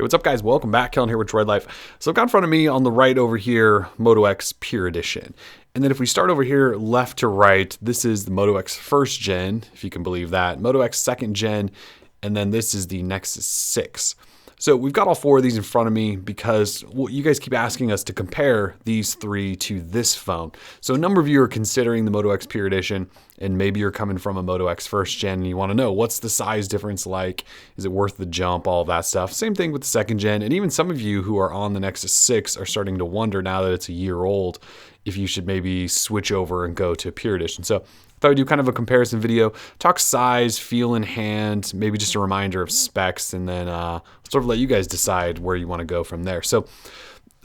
Hey, what's up guys? Welcome back. Kellen here with Droid Life. So I've got in front of me on the right over here, Moto X Pure Edition. And then if we start over here left to right, this is the Moto X first gen, if you can believe that, Moto X second gen, and then this is the Nexus 6. So we've got all four of these in front of me because you guys keep asking us to compare these three to this phone. So a number of you are considering the Moto X Pure Edition, and maybe you're coming from a Moto X first gen and you want to know what's the size difference like? Is it worth the jump? All of that stuff. Same thing with the second gen, and even some of you who are on the Nexus 6 are starting to wonder now that it's a year old if you should maybe switch over and go to Pure Edition. So I thought I'd do kind of a comparison video, talk size, feel in hand, maybe just a reminder of specs, and then sort of let you guys decide where you want to go from there. So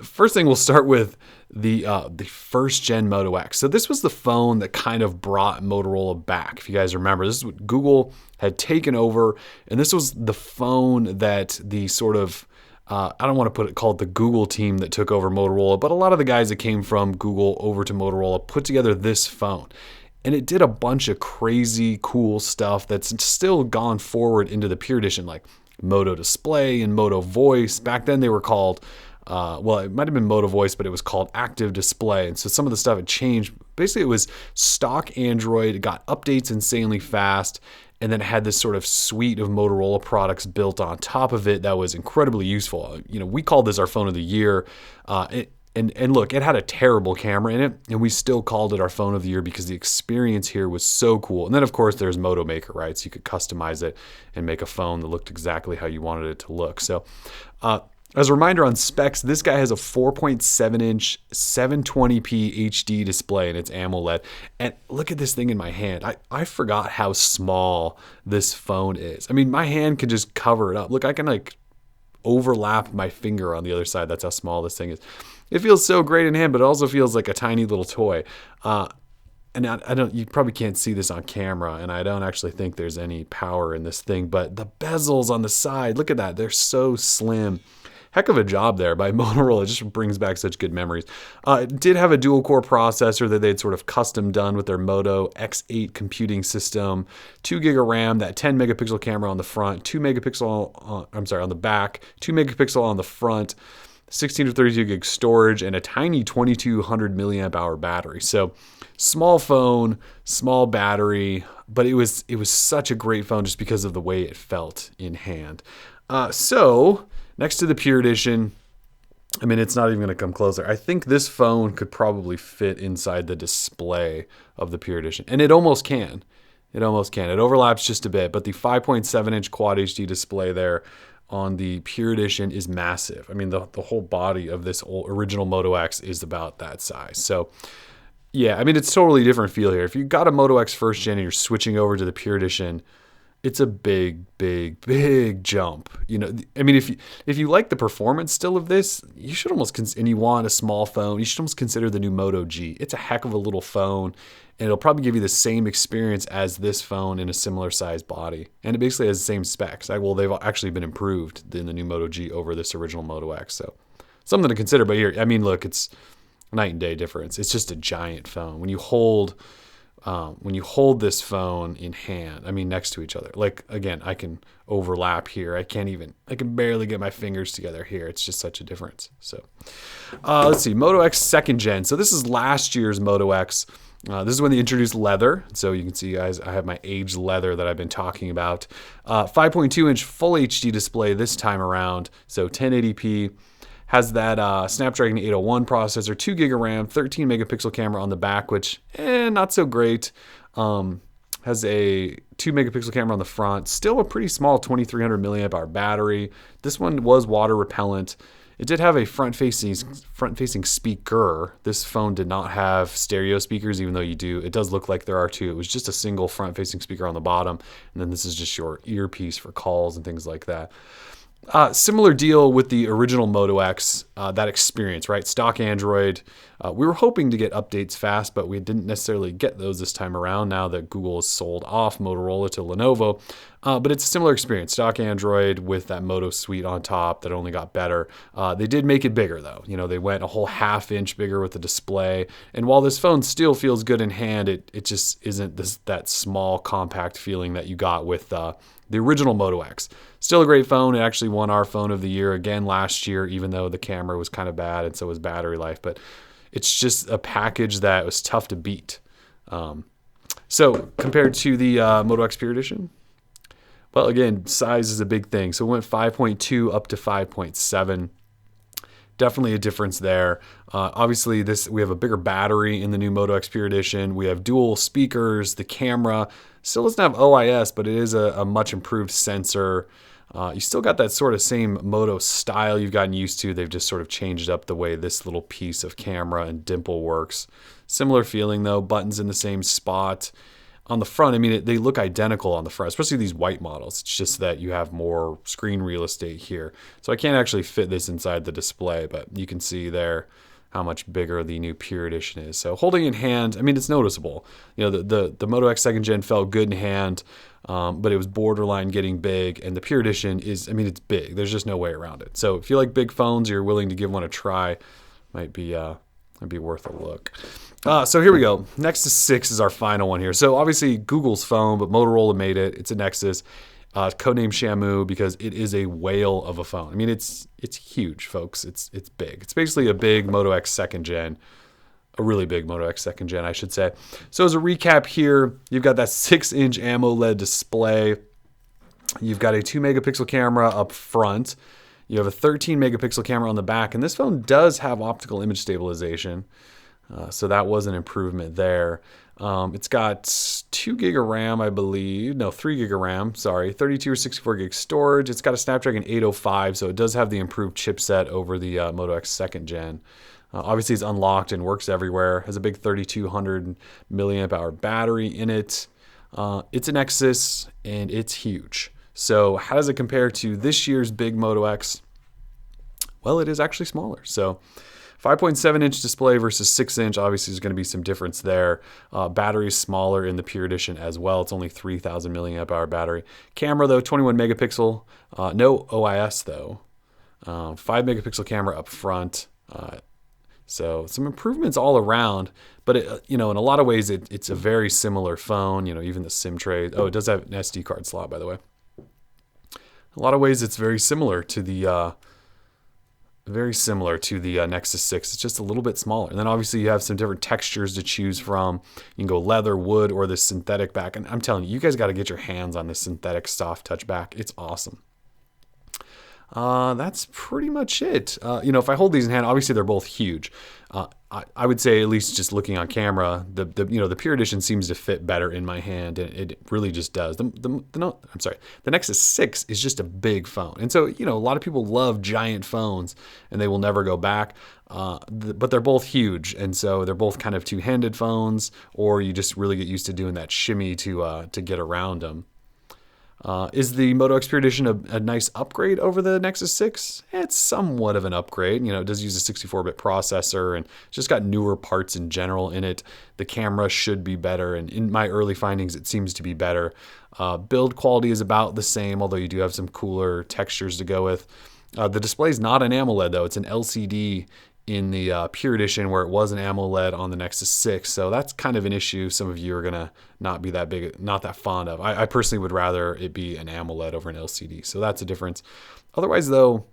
first thing, we'll start with the first gen Moto X. So this was the phone that kind of brought Motorola back. If you guys remember, this is what Google had taken over, and this was the phone that the sort of I don't want to call it the Google team that took over Motorola, but a lot of the guys that came from Google over to Motorola put together this phone. And it did a bunch of crazy cool stuff that's still gone forward into the Pure Edition, like Moto Display and Moto Voice. Back then they were called, well, it might have been Moto Voice, but it was called Active Display. And so some of the stuff had changed. Basically, it was stock Android. It got updates insanely fast. And then it had this sort of suite of Motorola products built on top of it that was incredibly useful. You know, we called this our phone of the year. And look, it had a terrible camera in it, and we still called it our phone of the year because the experience here was so cool. And then, of course, there's Moto Maker, right? So you could customize it and make a phone that looked exactly how you wanted it to look. So as a reminder on specs, this guy has a 4.7-inch 720p HD display, and it's AMOLED. And look at this thing in my hand. I forgot how small this phone is. I mean, my hand can just cover it up. Look, I can like overlap my finger on the other side. That's how small this thing is. It feels so great in hand, but it also feels like a tiny little toy. And I don't, you probably can't see this on camera, and I don't actually think there's any power in this thing, but the bezels on the side, look at that. They're so slim. Heck of a job there by Motorola. It just brings back such good memories. It did have a dual core processor that they'd sort of custom done with their Moto X8 computing system, 2 gig of RAM, that 10 megapixel camera on the front, 2 megapixel, on the back, 2 megapixel on the front, 16 to 32 gig storage, and a tiny 2200 milliamp hour battery. So small phone, small battery, but it was such a great phone just because of the way it felt in hand. So next to the Pure Edition, I mean, it's not even going to come closer. I think this phone could probably fit inside the display of the Pure Edition, and it almost can. It almost can. It overlaps just a bit, but the 5.7-inch Quad HD display there on the Pure Edition is massive. I mean, the whole body of this original Moto X is about that size. So yeah, I mean, it's totally different feel here. If you got a Moto X first gen and you're switching over to the Pure Edition, it's a big jump. You know, I mean, if you like the performance still of this, you should almost, and you want a small phone, you should almost consider the new Moto G. It's a heck of a little phone, and it'll probably give you the same experience as this phone in a similar size body. And it basically has the same specs. Well, they've actually been improved in the new Moto G over this original Moto X. So something to consider. But here, I mean, look, it's night and day difference. It's just a giant phone. When you hold this phone in hand, I mean, next to each other, like, again, I can overlap here. I can barely get my fingers together here. It's just such a difference. So let's see, Moto X second gen. So this is last year's Moto X. This is when they introduced leather. So you can see, guys, I have my aged leather that I've been talking about. 5.2-inch full HD display this time around. So 1080p. Has that Snapdragon 801 processor, 2 gig of RAM, 13 megapixel camera on the back, which not so great. Has a 2 megapixel camera on the front. Still a pretty small 2300 milliamp hour battery. This one was water repellent. It did have a front-facing speaker. This phone did not have stereo speakers, even though you do. It does look like there are two. It was just a single front-facing speaker on the bottom, and then this is just your earpiece for calls and things like that. Similar deal with the original Moto X, that experience, right? Stock Android. We were hoping to get updates fast, but we didn't necessarily get those this time around now that Google has sold off Motorola to Lenovo. But it's a similar experience. Stock Android with that Moto suite on top that only got better. They did make it bigger though. You know, they went a whole ½ inch bigger with the display. And while this phone still feels good in hand, it just isn't that small, compact feeling that you got with the original Moto X. Still a great phone. It actually won our phone of the year again last year, even though the camera was kind of bad and so was battery life. But it's just a package that was tough to beat. So compared to the Moto X Pure Edition, well, again, size is a big thing. So we went 5.2 up to 5.7. Definitely a difference there. Obviously, we have a bigger battery in the new Moto X Pure Edition. We have dual speakers. The camera still doesn't have OIS, but it is a much improved sensor. You still got that sort of same Moto style you've gotten used to. They've just sort of changed up the way this little piece of camera and dimple works. Similar feeling though, buttons in the same spot. On the front, I mean, they look identical on the front, especially these white models. It's just that you have more screen real estate here. So I can't actually fit this inside the display, but you can see there how much bigger the new Pure Edition is. So holding in hand, I mean, it's noticeable. You know, the Moto X 2nd Gen felt good in hand, but it was borderline getting big. And the Pure Edition is, I mean, it's big. There's just no way around it. So if you like big phones, you're willing to give one a try, might be worth a look. So here we go. Nexus 6 is our final one here. So obviously Google's phone, but Motorola made it. It's a Nexus, codenamed Shamu because it is a whale of a phone. I mean, it's huge, folks. It's big. It's basically a big Moto X 2nd Gen, a really big Moto X 2nd Gen, I should say. So as a recap here, you've got that 6-inch AMOLED display. You've got a 2-megapixel camera up front. You have a 13-megapixel camera on the back, and this phone does have optical image stabilization. So that was an improvement there. It's got 2 gig of RAM, I believe. No, 3 gig of RAM, sorry. 32 or 64 gig storage. It's got a Snapdragon 805, so it does have the improved chipset over the Moto X 2nd Gen. Obviously, it's unlocked and works everywhere. Has a big 3200 milliamp hour battery in it. It's an Nexus, and it's huge. So how does it compare to this year's big Moto X? Well, it is actually smaller. So 5.7-inch display versus 6-inch, obviously there's going to be some difference there. Battery is smaller in the Pure Edition as well. It's only 3,000 milliamp hour battery. Camera though, 21 megapixel. No OIS though. 5 megapixel camera up front. So some improvements all around, but in a lot of ways it's a very similar phone. Even the SIM tray. Oh, it does have an SD card slot, by the way. A lot of ways it's very similar to the Nexus 6. It's just a little bit smaller. And then obviously you have some different textures to choose from. You can go leather, wood, or this synthetic back. And I'm telling you, you guys got to get your hands on this synthetic soft touch back. It's awesome. That's pretty much it. If I hold these in hand, obviously they're both huge. I would say, at least just looking on camera, the Pure Edition seems to fit better in my hand, and it really just does. The Nexus 6 is just a big phone, and so a lot of people love giant phones, and they will never go back. But they're both huge, and so they're both kind of two-handed phones, or you just really get used to doing that shimmy to get around them. Is the Moto X Pure Edition a nice upgrade over the Nexus 6? It's somewhat of an upgrade. It does use a 64-bit processor, and it's just got newer parts in general in it. The camera should be better, and in my early findings, it seems to be better. Build quality is about the same, although you do have some cooler textures to go with. The display is not an AMOLED, though. It's an LCD in the Pure Edition, where it was an AMOLED on the Nexus 6. So that's kind of an issue some of you are going to not be not that fond of. I personally would rather it be an AMOLED over an LCD. So that's a difference. Otherwise, though,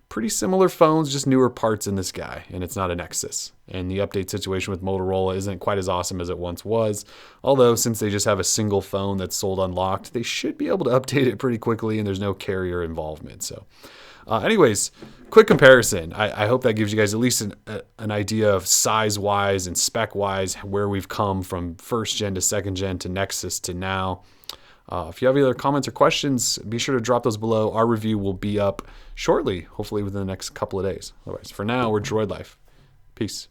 pretty similar phones, just newer parts in this guy, and it's not a Nexus. And the update situation with Motorola isn't quite as awesome as it once was. Although, since they just have a single phone that's sold unlocked, they should be able to update it pretty quickly, and there's no carrier involvement. So anyways, quick comparison. I hope that gives you guys at least an idea of size-wise and spec-wise where we've come from 1st gen to 2nd gen to Nexus to now. If you have any other comments or questions, be sure to drop those below. Our review will be up shortly, hopefully within the next couple of days. Otherwise, for now, we're Droid Life. Peace.